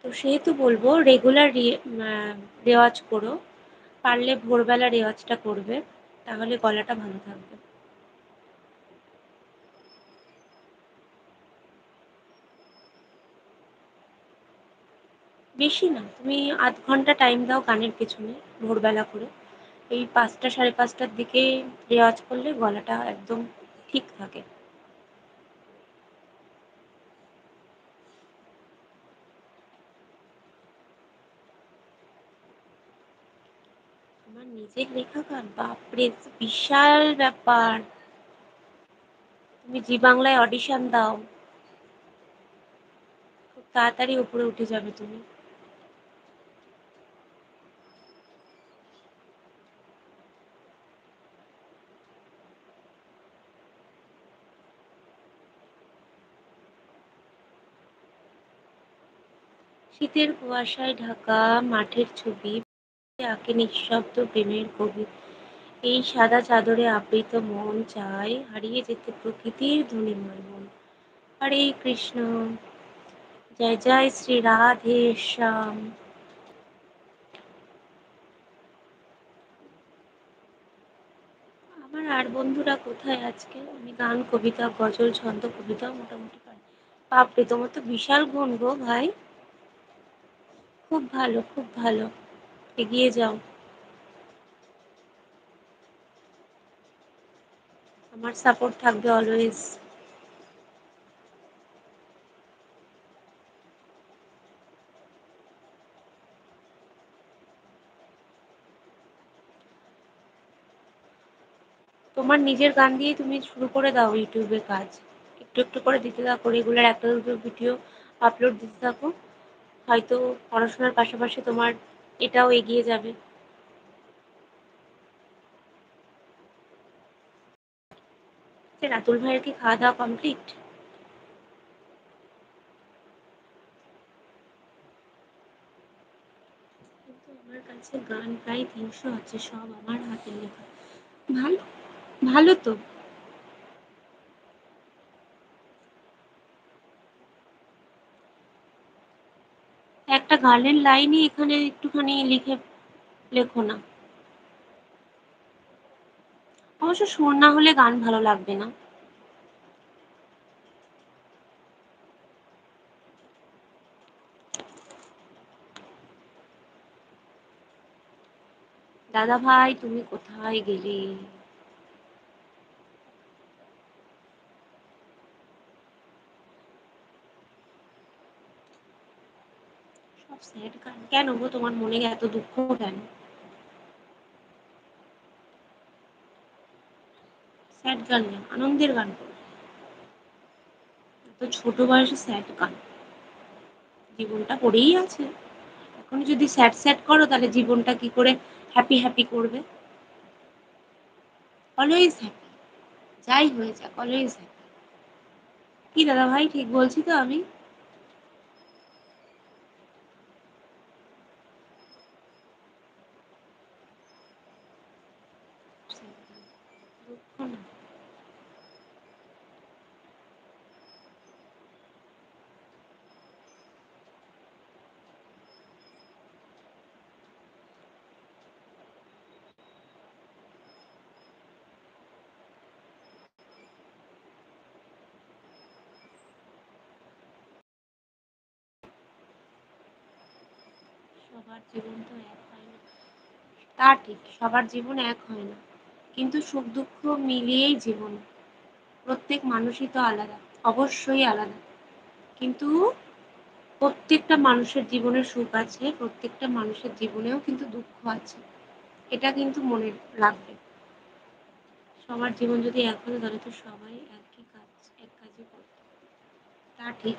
তো সেহেতু বলবো রেগুলার রেওয়াজ করো। পারলে ভোরবেলা রেওয়াজটা করবে। তাহলে গলাটা ভালো থাকবে। বেশি না, তুমি ০.৫ ঘন্টা টাইম দাও গানের পেছনে ভোরবেলা করে। এই ৫টা ৫:৩০টার দিকে রেওয়াজ করলে গলাটা একদম ঠিক থাকে। আমার নিজের লেখা গান? বাপরে! বিশাল ব্যাপার। তুমি জি বাংলায় অডিশন দাও। খুব তাড়াতাড়ি উপরে উঠে যাবে তুমি। শীতের কুয়াশায় ঢাকা মাঠের ছবি আঁকে নিঃশব্দ প্রেমের কবি। এই সাদা চাদরে আবৃত মন চায় হারিয়ে যেতে প্রকৃতির ধ্বনিময় মন। হরে কৃষ্ণ, জয় জয় শ্রী রাধে শ্যাম। আমার আর বন্ধুরা কোথায় আজকে? আমি গান, কবিতা, গজল, ছন্দ, কবিতাও মোটামুটি পারি। বাপরে, তোমার তো বিশাল গুণ গো ভাই। খুব ভালো, খুব ভালো। এগিয়ে যাও। আমার সাপোর্ট থাকবে অলওয়েজ। তোমার নিজের গান দিয়ে তুমি শুরু করে দাও ইউটিউবে কাজ। একটু একটু করে দিতে থাকো, রেগুলার একটা দুটো ভিডিও আপলোড দিতে থাকো। হয়তো পড়াশোনার পাশাপাশি তোমার এটাও এগিয়ে যাবে। রাতুল ভাইয়ের কি খাওয়া দাওয়া কমপ্লিট? কিন্তু আমার কাছে গান প্রায় ৩০০ আছে, সব আমার হাতের লেখা। ভালো, ভালো তো। একটা গানের লাইনই এখানে একটুখানি লিখে লেখো না। অবশ্য সুর না হলে গান ভালো লাগবে না। দাদা ভাই, তুমি কোথায় গেলে? সব স্যাড গান কেন গো? তোমার মনে এত দুঃখ কেন? স্যাড গান না, আনন্দের গান করো। এত ছোট বয়সে স্যাড গান? জীবনটা পড়েই আছে। এখন যদি স্যাড স্যাড করো তাহলে জীবনটা কি করে হ্যাপি হ্যাপি করবে? অলওয়েজ হ্যাপি, যাই হয়ে যাক অলওয়েজ হ্যাপি। কি দাদা ভাই, ঠিক বলছি তো আমি? দুঃখ না। সবার জীবন তো এক হয় না। তা ঠিক, সবার জীবন এক হয় না। কিন্তু সুখ দুঃখ মিলিয়েই জীবন। প্রত্যেক মানুষই তো আলাদা, অবশ্যই আলাদা। কিন্তু প্রত্যেকটা মানুষের জীবনে সুখ আছে, প্রত্যেকটা মানুষের জীবনেও কিন্তু দুঃখ আছে। এটা কিন্তু মনে রাখবে। সবার জীবন যদি এক হতো তাহলে তো সবাই একই কাজ, এক কাজই করত। তা ঠিক,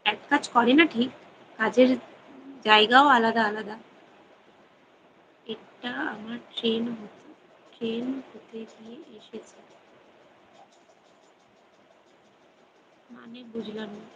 এক কাজ করে না ঠিক, কাজের জায়গাও আলাদা আলাদা। এটা আমার ট্রেন হতে গিয়ে এসেছে। মানে বুঝলাম না।